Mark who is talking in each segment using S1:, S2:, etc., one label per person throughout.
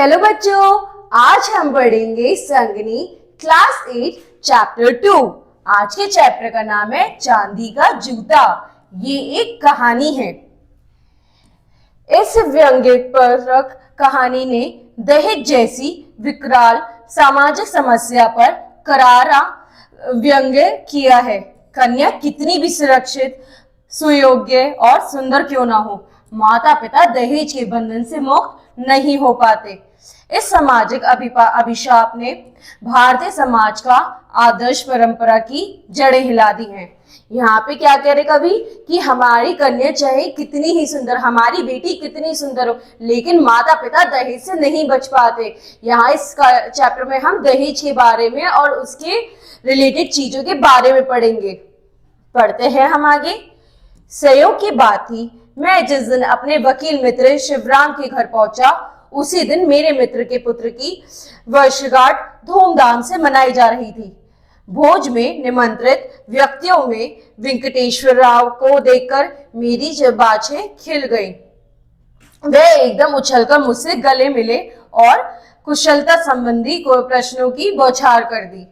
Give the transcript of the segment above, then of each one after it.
S1: Hello बच्चों, आज हम पढ़ेंगे संगनी क्लास 8 चैप्टर 2। आज के चैप्टर का नाम है चांदी का जूता। ये एक कहानी है। इस व्यंग्यपरक कहानी ने दहेज जैसी विकराल सामाजिक समस्या पर करारा व्यंग्य किया है। कन्या कितनी भी सुरक्षित, सुयोग्य और सुंदर क्यों ना हो, माता पिता दहेज के बंधन से मुक्त नहीं हो पाते। इस सामाजिक अभिशाप ने भारतीय समाज का आदर्श परंपरा की जड़ें हिला दी हैं। यहाँ पे क्या कह रहे कवि कि हमारी कन्या चाहे कितनी ही सुंदर, हमारी बेटी कितनी सुंदर हो, लेकिन माता पिता दहेज से नहीं बच पाते। यहाँ इस चैप्टर में हम दहेज के बारे में और उसके रिलेटेड चीजों के बारे में पढ़ेंगे। पढ़ते हैं हम आगे। संयोग की बात थी, मैं जिस दिन अपने वकील मित्र शिवराम के घर पहुंचा, उसी दिन मेरे मित्र के पुत्र की वर्षगांठ धूमधाम से मनाई जा रही थी। भोज में निमंत्रित व्यक्तियों में वेंकटेश्वर राव को देखकर मेरी बाछें खिल गईं। वे एकदम उछलकर मुझसे गले मिले और कुशलता संबंधी प्रश्नों की बौछार कर दी।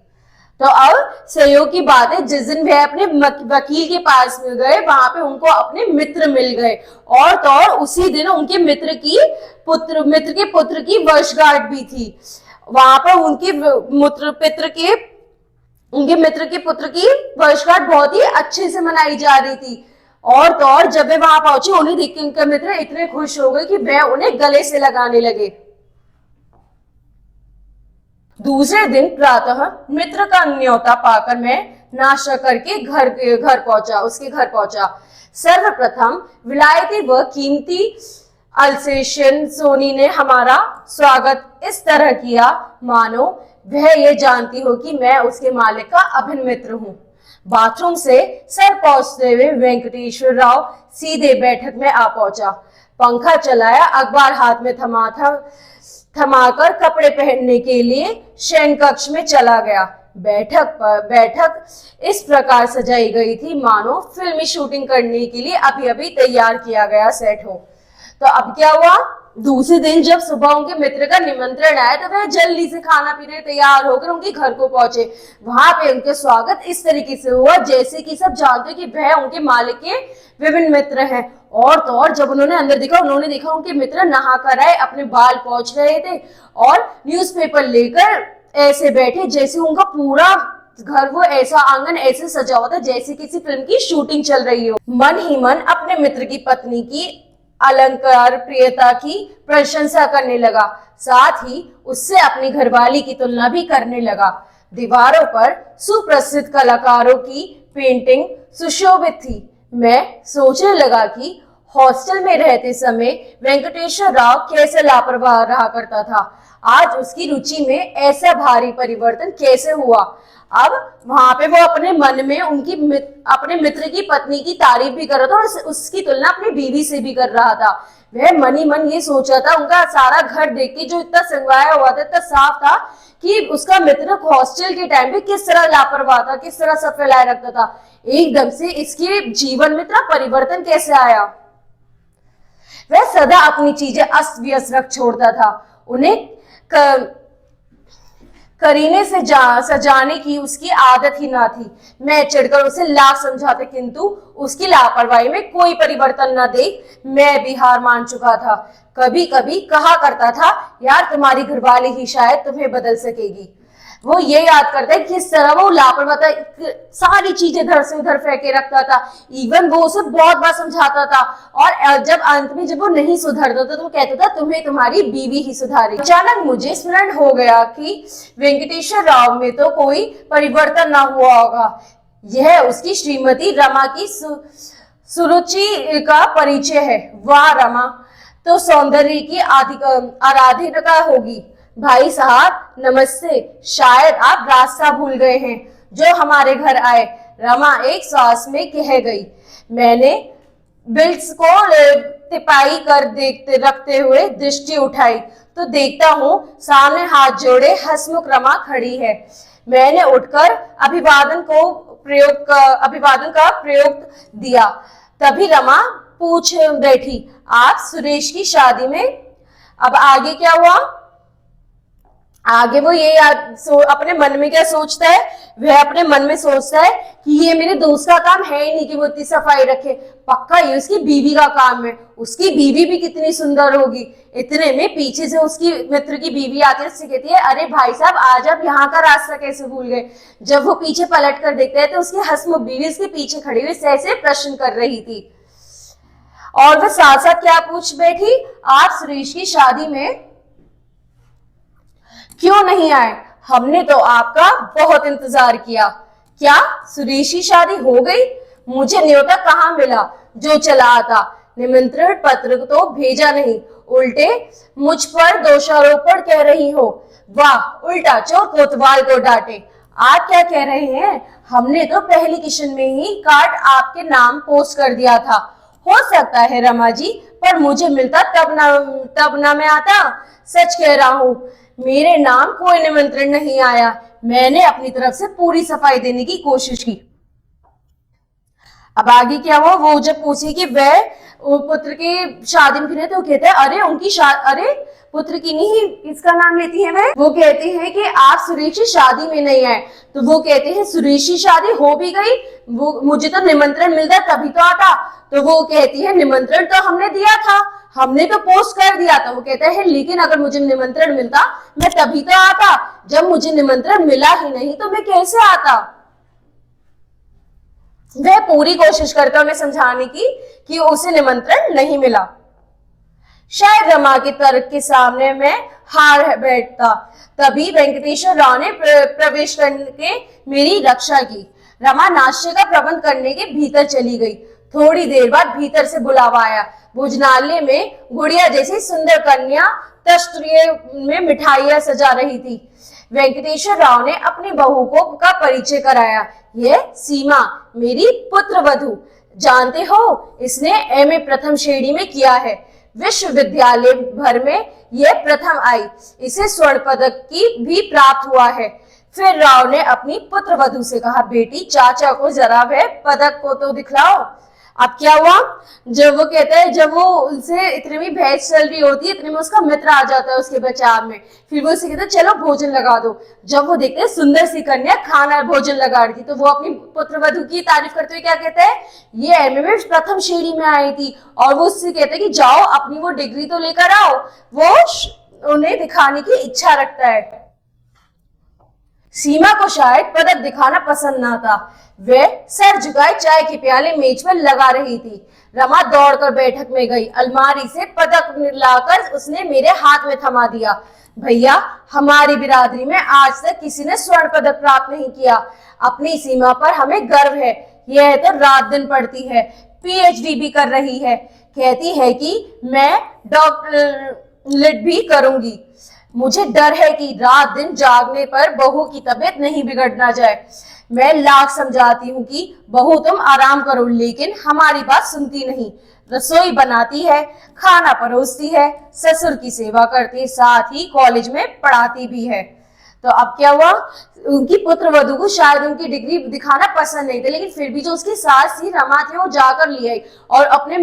S1: तो अब सहयोग की बात है, जिस दिन वह अपने वकील के पास में गए, वहां पे उनको अपने मित्र मिल गए और तो और उसी दिन उनके मित्र के पुत्र की वर्षगांठ भी थी। वहां पर उनके मित्र के पुत्र की वर्षगांठ बहुत ही अच्छे से मनाई जा रही थी। और तो और जब वे वहां पहुंचे, उन्हें देख के उनके मित्र इतने खुश हो गए कि वह उन्हें गले से लगाने लगे। दूसरे दिन प्रातः मित्र का न्योता पाकर मैं नाश्ता करके उसके घर पहुंचा। सर्वप्रथम विलायती व कीमती अल्सेशियन सोनी ने हमारा स्वागत इस तरह किया मानो वह ये जानती हो कि मैं उसके मालिक का अभिन्न मित्र हूं। बाथरूम से सर पहुंचते हुए वेंकटेश्वर राव सीधे बैठक में आ पहुंचा। पंखा चलाया, अखबार हाथ में थमाकर कपड़े पहनने के लिए शयन कक्ष में चला गया। बैठक इस प्रकार सजाई गई थी मानो फिल्मी शूटिंग करने के लिए अभी अभी तैयार किया गया सेट हो। तो अब क्या हुआ, दूसरे दिन जब सुबह उनके मित्र का निमंत्रण आया तो वह जल्दी से खाना पीने तैयार होकर उनके घर को पहुंचे। वहां पे उनके स्वागत इस तरीके से हुआ जैसे कि सब जानते कि वह उनके मालिक के विभिन्न मित्र हैं। और तो और जब उन्होंने अंदर देखा, उन्होंने देखा उनके मित्र नहा कर आए, अपने बाल पोंछ रहे थे और न्यूज़पेपर लेकर ऐसे बैठे जैसे उनका पूरा घर, वो ऐसा आंगन ऐसे सजा हुआ था जैसे किसी फिल्म की शूटिंग चल रही हो। मन ही मन अपने मित्र की पत्नी की अलंकार प्रियता की प्रशंसा करने लगा, साथ ही उससे अपनी घरवाली की तुलना भी करने लगा। दीवारों पर सुप्रसिद्ध कलाकारों की पेंटिंग सुशोभित थी। मैं सोचने लगा कि हॉस्टल में रहते समय वेंकटेश्वर राव कैसे लापरवाह रहा करता था, आज उसकी रुचि में ऐसा भारी परिवर्तन कैसे हुआ। अब वहां पे वो अपने मन में अपने मित्र की पत्नी की तारीफ भी कर रहा था और उसकी तुलना अपनी बीवी से भी कर रहा था। वह मन ही मन ये सोचा था, उनका सारा घर देख के जो इतना संगवाया हुआ था, इतना साफ था कि उसका मित्र हॉस्टल के टाइम पे किस तरह लापरवाह था, किस तरह सब फैलाए रखता था। एकदम से इसके जीवन में इतना परिवर्तन कैसे आया। वह सदा अपनी चीजें अस्त व्यस्त रख छोड़ता था, उन्हें करीने से सजाने की उसकी आदत ही ना थी। मैं चिढ़कर उसे लाख समझाते, किंतु उसकी लापरवाही में कोई परिवर्तन न देख मैं भी हार मान चुका था। कभी कभी कहा करता था, यार तुम्हारी घरवाली ही शायद तुम्हें बदल सकेगी। वो ये याद करता है किस तरह वो लापरवाह था, सारी चीजें इधर से उधर फेंके रखता था। इवन वो उसे बहुत बार समझाता था और जब अंत में जब वो नहीं सुधरता था तो वो कहता था तुम्हें तुम्हारी बीवी ही सुधारी। अचानक मुझे स्मरण हो गया कि वेंकटेश्वर राव में तो कोई परिवर्तन ना हुआ होगा, यह उसकी श्रीमती रमा की सुरुचि का परिचय है। वाह, रमा तो सौंदर्य की आराधिका होगी। भाई साहब नमस्ते, शायद आप रास्ता भूल गए हैं जो हमारे घर आए, रमा एक सांस में कह गई। मैंने बिल्स को तिपाई कर रखते हुए दृष्टि उठाई तो देखता हूँ सामने हाथ जोड़े हंसमुख रमा खड़ी है। मैंने उठकर अभिवादन का प्रयोग दिया, तभी रमा पूछ बैठी, आप सुरेश की शादी में? अब आगे क्या हुआ? आगे वो ये अपने मन में क्या सोचता है, वह अपने मन में सोचता है कि ये मेरे दोस्त का काम है ही नहीं कि वो इतनी सफाई रखे, पक्का ये उसकी बीवी का काम है। उसकी बीवी भी कितनी सुंदर होगी। इतने में पीछे से उसकी मित्र की बीवी आती है, उससे कहती है, अरे भाई साहब आज आप यहाँ का रास्ता कैसे भूल गए। जब वो पीछे पलट कर देखते हैं तो उसकी हंसमुख बीवी उसके पीछे खड़ी हुई ऐसे प्रश्न कर रही थी। और वह साथ साथ क्या पूछ बैठी, आप सुरेश की शादी में क्यों नहीं आए? हमने तो आपका बहुत इंतजार किया। क्या सुरेश की शादी हो गई? मुझे न्योता कहाँ मिला जो चला आता? निमंत्रण पत्र तो भेजा नहीं, उल्टे मुझ पर दोषारोपण कह रही हो। वाह, उल्टा चोर कोतवाल को डांटे। आप क्या कह रहे हैं? हमने तो पहली किशन में ही कार्ड आपके नाम पोस्ट कर दिया था। हो सकता है रमा जी, पर मुझे मिलता तब ना मैं आता। सच कह रहा हूँ, मेरे नाम कोई निमंत्रण नहीं आया। मैंने अपनी तरफ से पूरी सफाई देने की कोशिश की। अब आगे क्या हुआ, वो जब पूछी कि वह पुत्र की शादी में किन्हें, तो कहते हैं अरे उनकी अरे पुत्र की नहीं, किसका नाम लेती है वह? वो कहती है कि आप सुरेश की शादी में नहीं आए। तो वो कहते हैं सुरेश की शादी हो भी गई, वो मुझे तो निमंत्रण मिलता तभी तो आता। तो वो कहती है निमंत्रण तो हमने दिया था, हमने तो पोस्ट कर दिया था। वो कहता है लेकिन अगर मुझे निमंत्रण मिलता मैं तभी तो आता, जब मुझे निमंत्रण मिला ही नहीं तो मैं कैसे आता। वह पूरी कोशिश करता उन्हें समझाने की कि उसे निमंत्रण नहीं मिला। शायद रमा के तर्क के सामने मैं हार बैठता। तभी वेंकटेश्वर राव ने प्रवेश करके मेरी रक्षा की। रमा नाश्ते का प्रबंध करने के भीतर चली गई। थोड़ी देर बाद भीतर से बुलावा आया। भोजनालय में गुड़िया जैसी सुंदर कन्या तस्तरिये में मिठाइयां सजा रही थी। वेंकटेश्वर राव ने अपनी बहू को का परिचय कराया। यह सीमा, मेरी पुत्र वधू। जानते हो, इसने एमए प्रथम श्रेणी में किया है। विश्वविद्यालय भर में यह प्रथम आई। इसे स्वर्ण पदक की भी प्राप्त हुआ है। फिर राव ने अपनी पुत्र वधू से कहा, बेटी चाचा को जरा वह पदक को तो दिखलाओ। अब क्या हुआ, जब वो कहता है, जब वो उनसे इतने में बहस चल रही होती है, इतने में उसका मित्र आ जाता है उसके बचाव में। फिर वो उसे कहता है चलो भोजन लगा दो। जब वो देखते हैं सुंदर सी कन्या खाना भोजन लगा रही थी, तो वो अपनी पुत्र वधू की तारीफ करते हुए क्या कहते हैं, ये एमए में प्रथम श्रेणी में आई थी। और वो उससे कहते हैं कि जाओ अपनी वो डिग्री तो लेकर आओ। वो उन्हें दिखाने की इच्छा रखता है। सीमा को शायद पदक दिखाना पसंद ना था। वह सर झुकाए चाय के प्याले मेज पर लगा रही थी। रमा दौड़कर बैठक में गई। अलमारी से पदक लाकर उसने मेरे हाथ में थमा दिया। भैया, हमारी बिरादरी में आज तक किसी ने स्वर्ण पदक प्राप्त नहीं किया। अपनी सीमा पर हमें गर्व है। यह तो रात दिन पढ़ती है, पीएचडी भी कर रही है। कहती है कि मैं डॉक्टरेट भी करूंगी। मुझे डर है कि रात दिन जागने पर बहू की तबीयत नहीं बिगड़ना जाए। मैं लाख समझाती हूँ कि बहू तुम आराम करो, लेकिन हमारी बात सुनती नहीं। रसोई बनाती है, खाना परोसती है, ससुर की सेवा करती है, साथ ही कॉलेज में पढ़ाती भी है। तो अब क्या हुआ, उनकी पुत्र वधू को शायद उनकी डिग्री दिखाना पसंद नहीं था, लेकिन फिर भी जो उसकी सास थी रमा थी, वो जाकर ले आई और अपने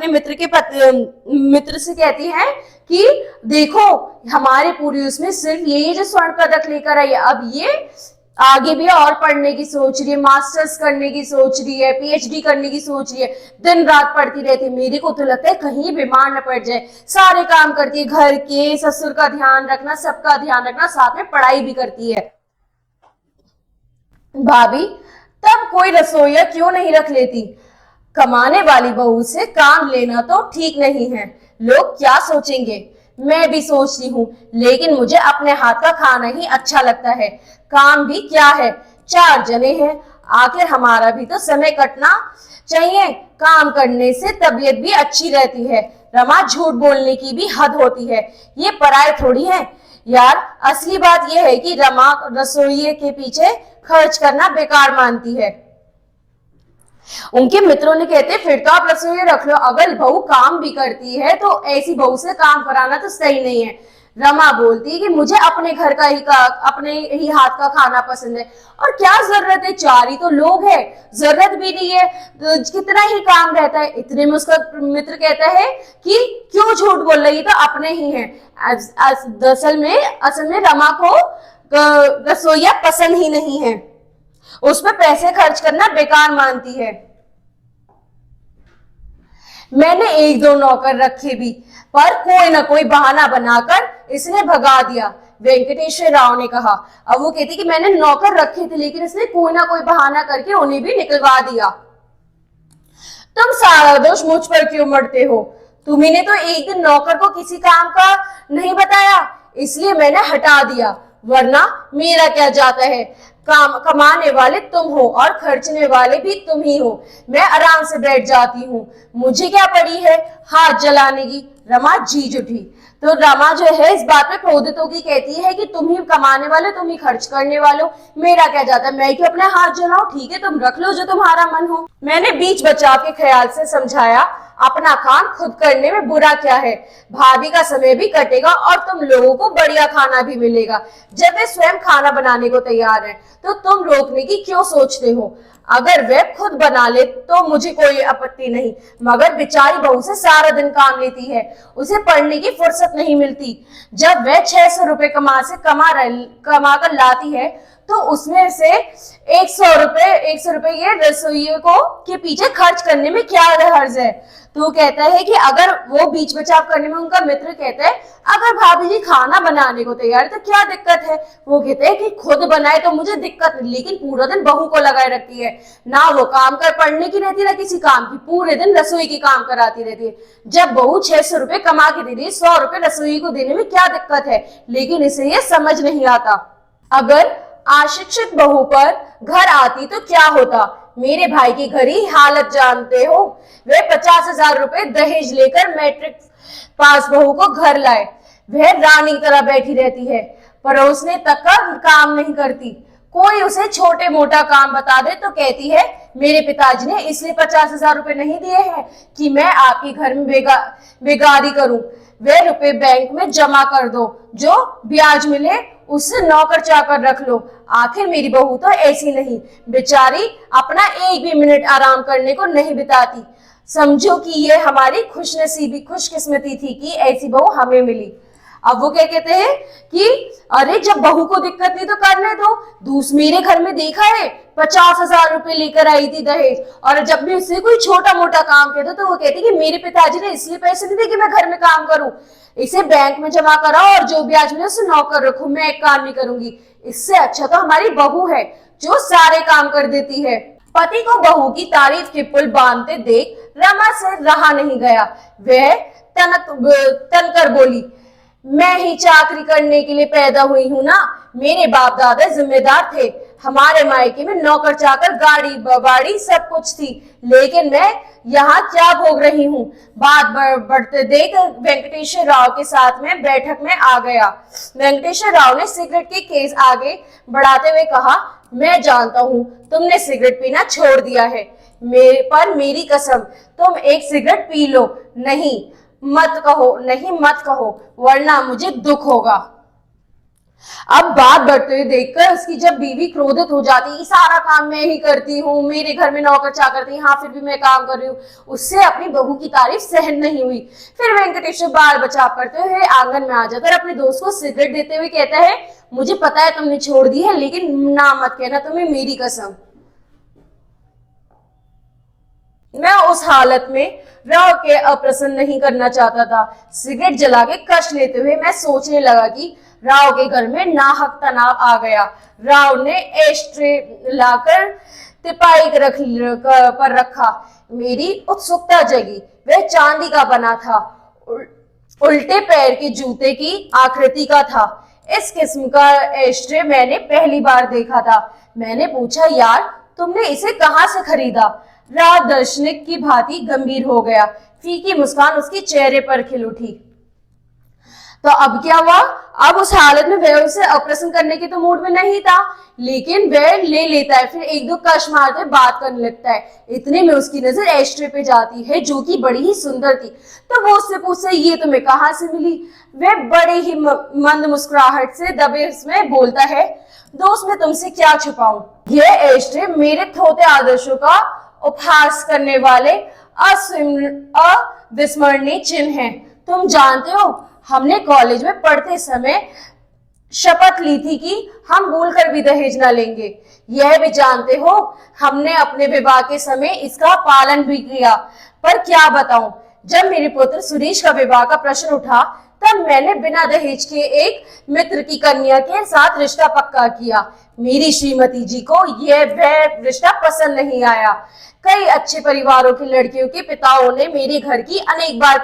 S1: मित्र से कहती है कि देखो हमारे पूरी उसमें सिर्फ ये जो स्वर्ण पदक लेकर आई है, अब ये आगे भी और पढ़ने की सोच रही है, मास्टर्स करने की सोच रही है, पीएचडी करने की सोच रही है। दिन रात पढ़ती रहती है। मेरे को तो लगता है कहीं बीमार न पड़ जाए। सारे काम करती है, घर के, ससुर का ध्यान रखना, सबका ध्यान रखना, साथ में पढ़ाई भी करती है। भाभी, तब कोई रसोईया क्यों नहीं रख लेती? कमाने वाली बहू से काम लेना तो ठीक नहीं है। लोग क्या सोचेंगे? मैं भी सोचती हूँ, लेकिन मुझे अपने हाथ का खाना ही अच्छा लगता है। काम भी क्या है, 4 जने हैं, आखिर हमारा भी तो समय कटना चाहिए। काम करने से तबीयत भी अच्छी रहती है। रमा, झूठ बोलने की भी हद होती है। ये पराये थोड़ी है यार। असली बात यह है कि रमा रसोई के पीछे खर्च करना बेकार मानती है। उनके मित्रों ने कहते फिर तो आप रसोई रख लो, अगर बहू काम भी करती है तो ऐसी बहू से काम कराना तो सही नहीं है। रमा बोलती है कि मुझे अपने घर का अपने ही हाथ का खाना पसंद है, और क्या जरूरत है, 4 ही तो लोग हैं, जरूरत भी नहीं है, तो कितना ही काम रहता है। इतने में उसका मित्र कहता है कि क्यों झूठ बोल रही, तो अपने ही हैं। असल में रमा को रसोइया पसंद ही नहीं है, उस पर पैसे खर्च करना बेकार मानती है। मैंने 1-2 नौकर रखे भी, पर कोई ना कोई बहाना बनाकर इसने भगा दिया, वेंकटेश्वर राव ने कहा। अब वो कहती कि मैंने नौकर रखे थे, लेकिन इसने कोई ना कोई बहाना करके उन्हें भी निकलवा दिया। तुम सारा दोष मुझ पर क्यों मरते हो? तुम्ही ने तो एक दिन नौकर को किसी काम का नहीं बताया, इसलिए मैंने हटा दिया, वरना मेरा क्या जाता है। काम कमाने वाले तुम हो और खर्चने वाले भी तुम ही हो। मैं आराम से बैठ जाती हूँ, मुझे क्या पड़ी है हाथ जलाने की। रमा जीज उठी, तो रमा जो है इस बात पे क्रोधित होगी, कहती है कि तुम ही कमाने वाले, तुम ही खर्च करने वाले, मेरा क्या जाता है, मैं क्यों अपने हाथ जलाऊं? ठीक है, तुम रख लो जो तुम्हारा मन हो। मैंने बीच बचाव के ख्याल से समझाया, अपना काम खुद करने में बुरा क्या है, भाभी का समय भी कटेगा और तुम लोगों को बढ़िया खाना भी मिलेगा। जब वे स्वयं खाना बनाने को तैयार है तो तुम रोकने की क्यों सोचते हो? अगर वे खुद बना ले तो मुझे कोई आपत्ति नहीं, मगर बेचारी बहू से सारा दिन काम लेती है, उसे पढ़ने की फुर्सत नहीं मिलती। जब वह 600 रुपए कमा कर लाती है तो उसमें से 100 रुपए ये रसोइयों को के पीछे खर्च करने में क्या हर्ज है? तो कहता है कि अगर वो बीच बचाव करने में, उनका मित्र कहता है अगर भाभी जी खाना बनाने को तैयार तो क्या दिक्कत है? वो कहते हैं कि खुद बनाए तो मुझे दिक्कत नहीं, लेकिन पूरा दिन बहू को लगाए रखती है, ना वो काम कर पढ़ने की रहती, ना किसी काम की, पूरे दिन रसोई की काम कराती रहती है। जब बहू 600 रुपए कमा के दे रही है, 100 रुपए रसोई को देने में क्या दिक्कत है? लेकिन इसे ये समझ नहीं आता। अगर अशिक्षित बहू पर घर आती तो क्या होता? मेरे भाई की घर ही हालत जानते हो, वे 50,000 रुपए दहेज लेकर मैट्रिक पास बहू को घर लाए। वह रानी की तरह बैठी रहती है, परोसने तक का काम नहीं करती। कोई उसे छोटे मोटा काम बता दे तो कहती है मेरे पिताजी ने इसलिए 50,000 रुपए नहीं दिए हैं कि मैं आपके घर में बेगारी करूं। वे रुपए बैंक में जमा कर दो, जो ब्याज मिले उससे नौकर चाकर रख लो। आखिर मेरी बहू तो ऐसी नहीं, बेचारी अपना एक भी मिनट आराम करने को नहीं बिताती। समझो कि ये हमारी खुशकिस्मती थी कि ऐसी बहू हमें मिली। अब वो क्या कहते हैं कि अरे जब बहू को दिक्कत नहीं तो करने दो। मेरे घर में देखा है 50,000 रुपए लेकर आई थी दहेज, और जब भी उससे कोई छोटा मोटा काम कहते तो वो कहती कि मेरे पिताजी ने इसलिए पैसे नहीं दिए कि मैं घर में काम करूं, इसे बैंक में जमा कराओ और जो ब्याज मिले उसे नौकर रखो, मैं एक काम नहीं करूंगी। इससे अच्छा तो हमारी बहू है जो सारे काम कर देती है। पति को बहू की तारीफ के पुल बांधते देख रमा से रहा नहीं गया। वह तनकर बोली, मैं ही चाकरी करने के लिए पैदा हुई हूं ना, मेरे बाप दादा जिम्मेदार थे, हमारे मायके में नौकर चाकर गाड़ी बाड़ी सब कुछ थी, लेकिन मैं यहाँ क्या भोग रही हूँ। बात बढ़ते देख वेंकटेश्वर राव के साथ में बैठक में आ गया। वेंकटेश्वर राव ने सिगरेट के केस आगे बढ़ाते हुए कहा, मैं जानता हूँ तुमने सिगरेट पीना छोड़ दिया है, मेरी कसम तुम एक सिगरेट पी लो। नहीं मत कहो, वरना मुझे दुख होगा। अब बात बढ़ते हुए देखकर उसकी जब बीवी क्रोधित हो जाती, सारा काम मैं ही करती हूँ, मेरे घर में नौकर चाकर थी, हाँ फिर भी मैं काम कर रही हूँ, उससे अपनी बहू की तारीफ सहन नहीं हुई। फिर वेंकटेश्वर बाल बचाव करते हुए आंगन में आ जाकर अपने दोस्त को सिगरेट देते हुए कहता है, मुझे पता है तुमने छोड़ दी है, लेकिन ना मत कहना तुम्हें मेरी कसम। मैं उस हालत में राव के अप्रसन्न नहीं करना चाहता था। सिगरेट जला के कश लेते हुए मैं सोचने लगा कि राव के घर में नाहक तनाव आ गया। राव ने एस्ट्रे लाकर तिपाई पर रखा। मेरी उत्सुकता जगी। वह चांदी का बना था, उल्टे पैर के जूते की आकृति का था। इस किस्म का एस्ट्रे मैंने पहली बार देखा था। मैंने पूछा, यार तुमने इसे कहां से खरीदा? राव दार्शनिक की भांति गंभीर हो गया। फीकी मुस्कान उसके चेहरे पर खिल उठी। तो अब क्या हुआ? अब उस हालत में वह उसे अप्रसन्न करने के तो मूड में नहीं था, लेकिन वह ले लेता है, फिर एक दो कश मारते बात करने लगता है। इतने में उसकी नजर एस्ट्रे पे जाती है जो कि बड़ी ही सुंदर थी। तो वो उससे पूछता है ये तुम्हें कहाँ से मिली। वह बड़े ही मंद मुस्कुराहट से दबे उसमें बोलता है दोस्त मैं तुमसे क्या छुपाऊं, यह एस्ट्रे मेरे थोथे आदर्शों का उपहास करने वाले अविस्मरणीय चिन्ह है। तुम जानते हो हमने कॉलेज में पढ़ते समय शपथ ली थी कि हम भूलकर भी दहेज न लेंगे। यह भी जानते हो हमने अपने विवाह के समय इसका पालन भी किया। पर क्या बताऊं, जब मेरे पुत्र सुरेश का विवाह का प्रश्न उठा तब मैंने बिना दहेज के एक मित्र की कन्या के साथ रिश्ता पक्का किया। मेरी श्रीमती जी को वह रिश्ता पसंद नहीं आया। कई अच्छे परिवारों की लड़कियों के पिताओं ने मेरे घर की अनेक बार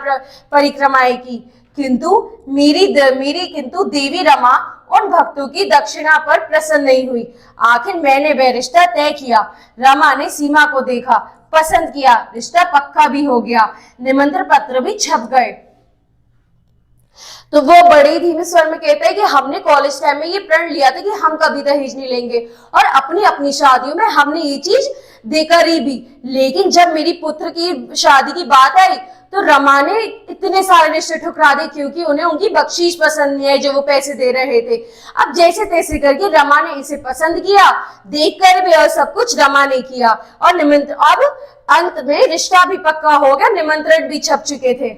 S1: परिक्रमाएं की, किंतु किंतु देवी रमा उन भक्तों की दक्षिणा पर प्रसन्न नहीं हुई। आखिर मैंने वह रिश्ता तय किया। रमा ने सीमा को देखा, पसंद किया, रिश्ता पक्का भी हो गया, निमंत्रण पत्र भी छप गए। तो वो बड़े धीमे स्वर में कहता है कि हमने कॉलेज टाइम में ये प्रण लिया था कि हम कभी दहेज नहीं लेंगे और अपनी अपनी शादियों में हमने ये चीज देखी भी। लेकिन जब मेरी पुत्र की शादी की बात आई तो रमा ने इतने सारे रिश्ते ठुकरा दिए क्योंकि उन्हें उनकी बख्शीश पसंद नहीं आई जो वो पैसे दे रहे थे। अब जैसे तैसे करके रमा ने इसे पसंद किया, देखकर भी और सब कुछ रमा ने किया और अब अंत में रिश्ता भी पक्का हो गया, निमंत्रण भी छप चुके थे।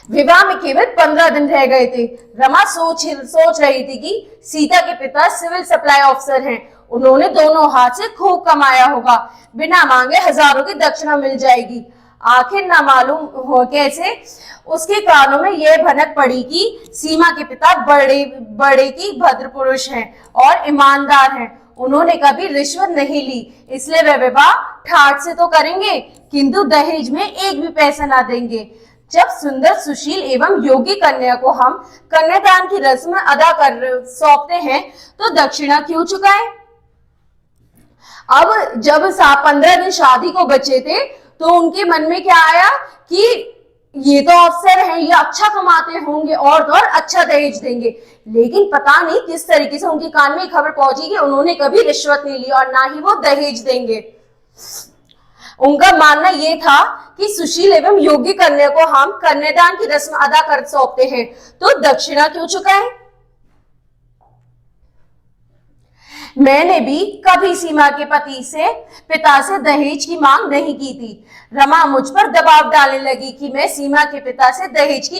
S1: विवाह में केवल 15 दिन रह गए थे। रमा सोच रही थी कि सीता के पिता सिविल सप्लाई ऑफिसर हैं, उन्होंने दोनों हाथ से खूब कमाया होगा, बिना मांगे हजारों की दक्षिणा मिल जाएगी। आखिर न मालूम हो कैसे उसके कानों में यह भनक पड़ी कि सीमा के पिता बड़े की भद्र पुरुष हैं और ईमानदार हैं, उन्होंने कभी रिश्वत नहीं ली, इसलिए वह विवाह ठाट से तो करेंगे किंतु दहेज में एक भी पैसा ना देंगे। जब सुंदर सुशील एवं योग्य कन्या को हम कन्यादान की रस्म अदा कर सौंपते हैं तो दक्षिणा क्यों चुकाएं? अब जब 15 दिन शादी को बचे थे तो उनके मन में क्या आया कि ये तो अफसर हैं, ये अच्छा कमाते होंगे और तो और अच्छा दहेज देंगे। लेकिन पता नहीं किस तरीके से उनके कान में खबर पहुंची कि उन्होंने कभी रिश्वत नहीं ली और ना ही वो दहेज देंगे। उनका मानना यह था कि सुशील एवं योग्य कन्या को हम कन्यादान की रस्म अदा कर सौंपते हैं तो दक्षिणा क्यों चुकाएं? मैंने भी कभी सीमा के पिता से दहेज की मांग नहीं की थी। रमा मुझ पर दबाव डालने लगी कि मैं सीमा के पिता से दहेज की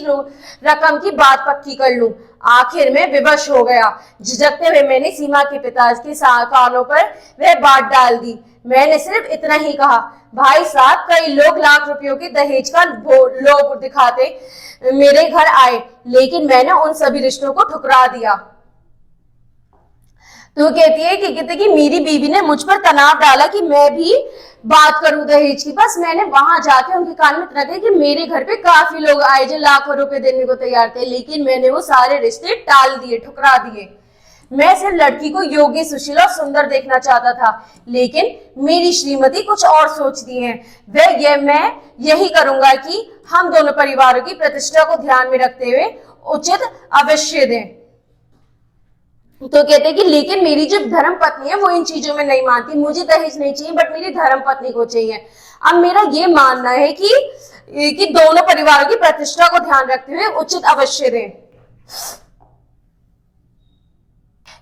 S1: रकम की बात पक्की कर लूं। आखिर में विवश हो गया। झिझकते हुए मैंने सीमा के पिता के कानों पर वह बात डाल दी। मैंने सिर्फ इतना ही कहा, भाई साहब कई लोग लाख रुपयों के दहेज का लोभ दिखाते मेरे घर आए, लेकिन मैंने उन सभी रिश्तों को ठुकरा दिया। तो कहती है कि मेरी बीवी ने मुझ पर तनाव डाला कि मैं भी बात करूं दहेज की। बस मैंने वहां जाके उनके कान में इतना कहा कि मेरे घर पे काफी लोग आए जो लाखों रुपए देने को तैयार थे, लेकिन मैंने वो सारे रिश्ते टाल दिए, ठुकरा दिए। मैं सिर्फ लड़की को योग्य, सुशील और सुंदर देखना चाहता था, लेकिन मेरी श्रीमती कुछ और सोचती है। मैं यही करूंगा कि हम दोनों परिवारों की प्रतिष्ठा को ध्यान में रखते हुए उचित अवश्य दें। तो कहते हैं कि लेकिन मेरी जो धर्म पत्नी है वो इन चीजों में नहीं मानती, मुझे दहेज नहीं चाहिए बट मेरी धर्म पत्नी को चाहिए। अब मेरा ये मानना है कि दोनों परिवारों की प्रतिष्ठा को ध्यान रखते हुए उचित अवश्य दें।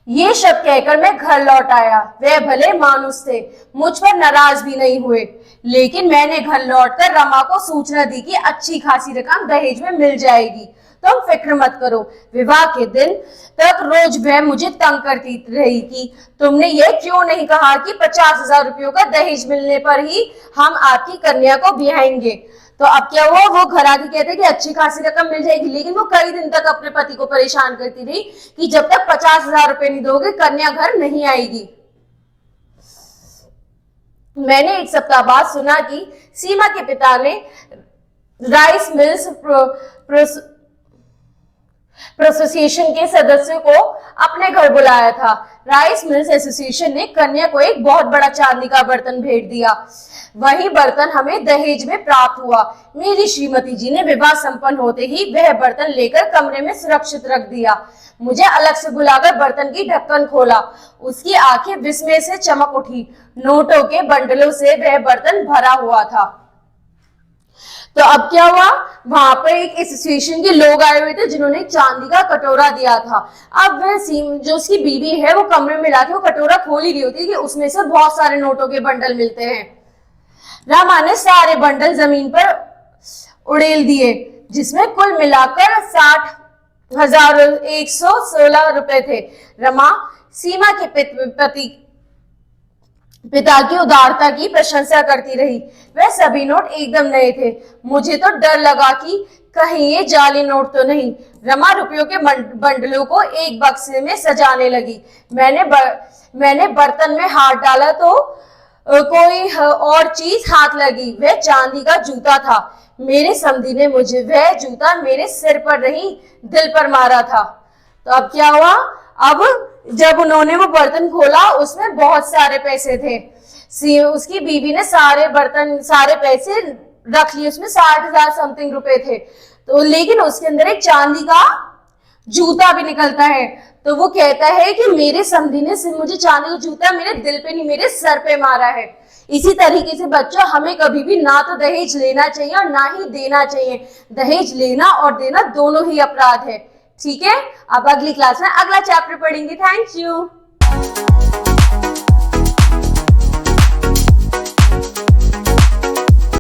S1: ये शब्द कहकर मैं घर लौट आया। वे भले मानुस थे, मुझ पर नाराज भी नहीं हुए, लेकिन मैंने घर लौटकर रमा को सूचना दी कि अच्छी खासी रकम दहेज में मिल जाएगी, तुम फिक्र मत करो। विवाह के दिन तक रोज वह मुझे तंग करती रही कि तुमने यह क्यों नहीं कहा कि 50,000 रुपयों का दहेज मिलने पर ही हम आपकी कन्या को ब्याहेंगे। तो अब क्या हुआ, वो घर आके कहते कि अच्छी खासी रकम मिल जाएगी, लेकिन वो कई दिन तक अपने पति को परेशान करती रही कि जब तक 50,000 रुपए नहीं दोगे कन्या घर नहीं आएगी। मैंने एक सप्ताह बाद सुना कि सीमा के पिता ने राइस मिल्स एसोसिएशन के सदस्यों को अपने घर बुलाया था। राइस मिल्स एसोसिएशन ने कन्या को एक बहुत बड़ा चांदी का बर्तन भेंट दिया। वही बर्तन हमें दहेज में प्राप्त हुआ। मेरी श्रीमती जी ने विवाह संपन्न होते ही वह बर्तन लेकर कमरे में सुरक्षित रख दिया। मुझे अलग से बुलाकर बर्तन की ढक्कन खोला। उसकी आंखें विस्मय से चमक उठी। नोटों के बंडलों से वह बर्तन भरा हुआ था। तो अब क्या हुआ, वहां पर एक एसोसिएशन के लोग आए हुए थे जिन्होंने एक चांदी का कटोरा दिया था। अब वह जो उसकी बीवी है वो कमरे में लाके वो कटोरा खोल ही रही होती है कि उसमें से बहुत सारे नोटों के बंडल मिलते हैं। रमा ने सारे बंडल जमीन पर उड़ेल दिए, जिसमें कुल मिलाकर 60,116 रुपए थे। रमा सीमा के पिता की उदारता की प्रशंसा करती रही। वह सभी नोट एकदम नए थे। मुझे तो डर लगा कि कहीं ये जाली नोट तो नहीं। रमा रुपयों के बंडलों को एक बक्से में सजाने लगी। मैंने बर्तन में हाथ डाला तो कोई और चीज हाथ लगी। वह चांदी का जूता था। मेरे समधी ने मुझे वह जूता मेरे सिर पर नहीं दिल पर मारा था। तो अब क्या हुआ, अब जब उन्होंने वो बर्तन खोला उसमें बहुत सारे पैसे थे। उसकी बीवी ने सारे पैसे रख लिए। उसमें 60,000 समथिंग रुपए थे। तो लेकिन उसके अंदर एक चांदी का जूता भी निकलता है। तो वो कहता है कि मेरे समधी ने मुझे चांदी का जूता मेरे दिल पे नहीं मेरे सर पे मारा है। इसी तरीके से बच्चों, हमें कभी भी ना तो दहेज लेना चाहिए और ना ही देना चाहिए। दहेज लेना और देना दोनों ही अपराध है। ठीक है, अब अगली क्लास में अगला चैप्टर पढ़ेंगे। Thank you.